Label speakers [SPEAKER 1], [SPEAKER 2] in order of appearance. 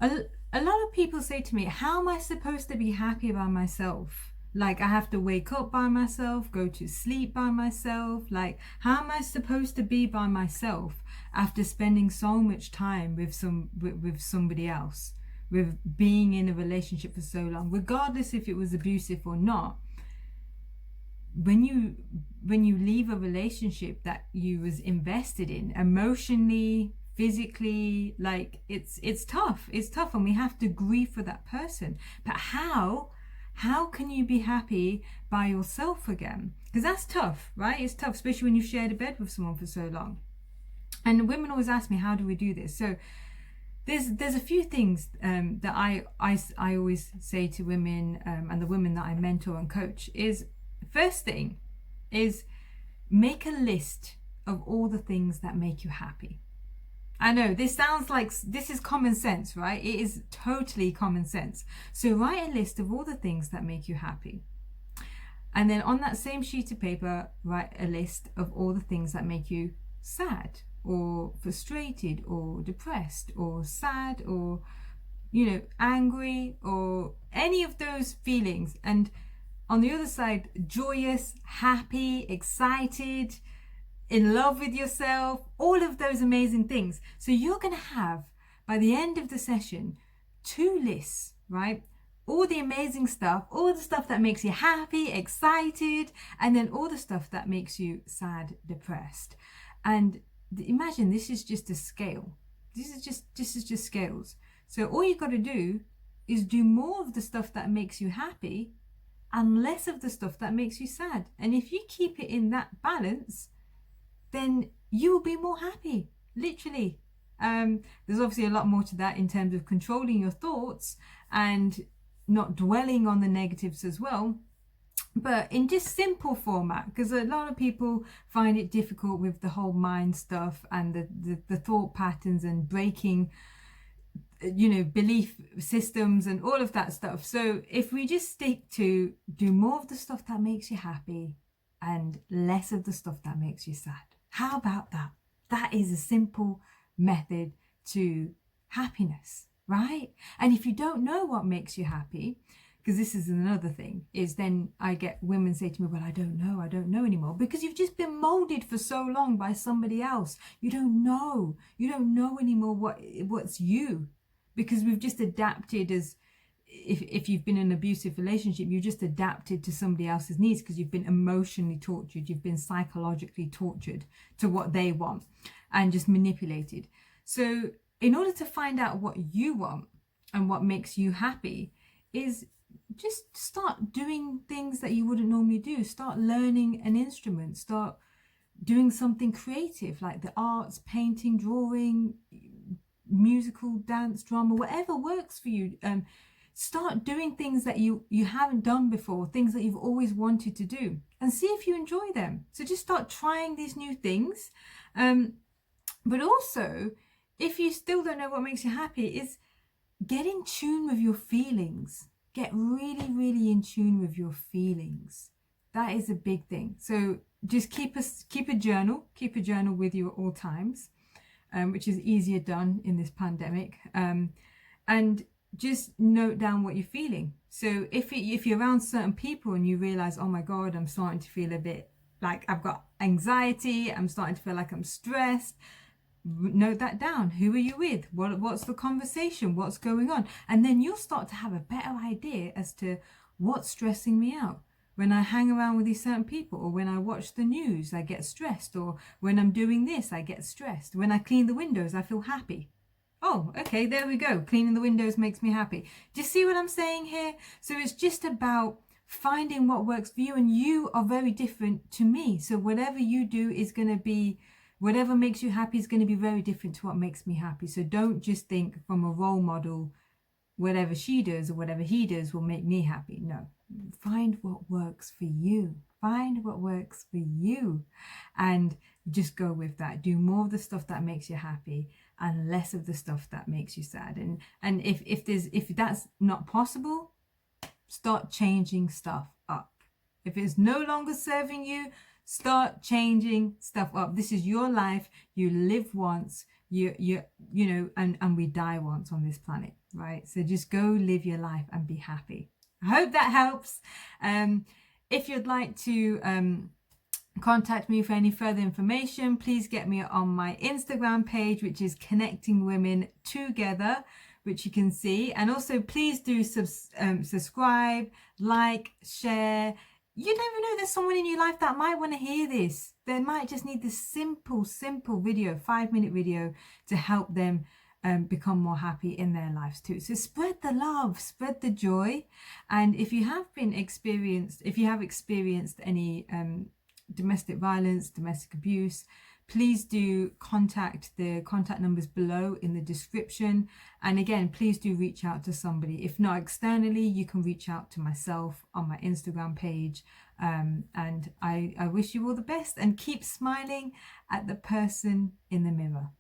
[SPEAKER 1] a, a lot of people say to me, how am I supposed to be happy by myself? Like, I have to wake up by myself, go to sleep by myself. Like, how am I supposed to be by myself after spending so much time with with somebody else, with being in a relationship for so long, regardless if it was abusive or not? When you leave a relationship that you was invested in emotionally, physically, like it's tough. It's tough, and we have to grieve for that person. But how can you be happy by yourself again? Because that's tough, right? It's tough, especially when you've shared a bed with someone for so long. And women always ask me, how do we do this? So there's a few things that I always say to women, and the women that I mentor and coach is, first thing is, make a list of all the things that make you happy. I know this sounds like this is common sense, right? It is totally common sense. So write a list of all the things that make you happy. And then on that same sheet of paper, write a list of all the things that make you sad or frustrated or depressed or sad or, angry, or any of those feelings. And on the other side, joyous, happy, excited, in love with yourself, all of those amazing things. So you're going to have, by the end of the session, 2 lists, right? All the amazing stuff, all the stuff that makes you happy, excited, and then all the stuff that makes you sad, depressed. And imagine this is just a scale. This is just scales. So all you got to do is do more of the stuff that makes you happy and less of the stuff that makes you sad. And if you keep it in that balance, then you will be more happy, literally. There's obviously a lot more to that in terms of controlling your thoughts and not dwelling on the negatives as well. But in just simple format, because a lot of people find it difficult with the whole mind stuff and the thought patterns and breaking belief systems and all of that stuff. So if we just stick to do more of the stuff that makes you happy and less of the stuff that makes you sad, how about that? That is a simple method to happiness, right? And if you don't know what makes you happy, because this is another thing, is then I get women say to me, well, I don't know anymore, because you've just been molded for so long by somebody else. You don't know anymore what's you, because we've just adapted. As if you've been in an abusive relationship, you just adapted to somebody else's needs because you've been emotionally tortured, you've been psychologically tortured to what they want and just manipulated. So in order to find out what you want and what makes you happy, is just start doing things that you wouldn't normally do. Start learning an instrument, start doing something creative like the arts, painting, drawing, musical, dance, drama, whatever works for you. Start doing things that you haven't done before, things that you've always wanted to do, and see if you enjoy them. So just start trying these new things. But also, if you still don't know what makes you happy, is get in tune with your feelings. Get really, really in tune with your feelings. That is a big thing. So just keep a journal with you at all times, which is easier done in this pandemic. And just note down what you're feeling. So if you're around certain people and you realize, oh my God, I'm starting to feel a bit like I've got anxiety, I'm starting to feel like I'm stressed, note that down. Who are you with? What's the conversation? What's going on? And then you'll start to have a better idea as to what's stressing me out. When I hang around with these certain people, or when I watch the news, I get stressed, or when I'm doing this, I get stressed. When I clean the windows, I feel happy. Oh, okay, there we go. Cleaning the windows makes me happy. Do you see what I'm saying here? So it's just about finding what works for you, and you are very different to me. So whatever you do is going to be, whatever makes you happy is going to be very different to what makes me happy. So don't just think from a role model, whatever she does or whatever he does will make me happy. No, find what works for you. Find what works for you and just go with that. Do more of the stuff that makes you happy and less of the stuff that makes you sad. And if that's not possible, start changing stuff up. If it's no longer serving you, start changing stuff up. This is your life. You live once. you know, and we die once on this planet, right? So just go live your life and be happy. I hope that helps. If you'd like to contact me for any further information, please get me on my Instagram page, which is Connecting Women Together, which you can see. And also please do subscribe, like, share. You never know, there's someone in your life that might want to hear this. They might just need this simple video, 5-minute video, to help them become more happy in their lives too. So spread the love, spread the joy. And if you have experienced any domestic violence, domestic abuse, please do contact the contact numbers below in the description. And again, please do reach out to somebody. If not externally, you can reach out to myself on my Instagram page. And I wish you all the best, and keep smiling at the person in the mirror.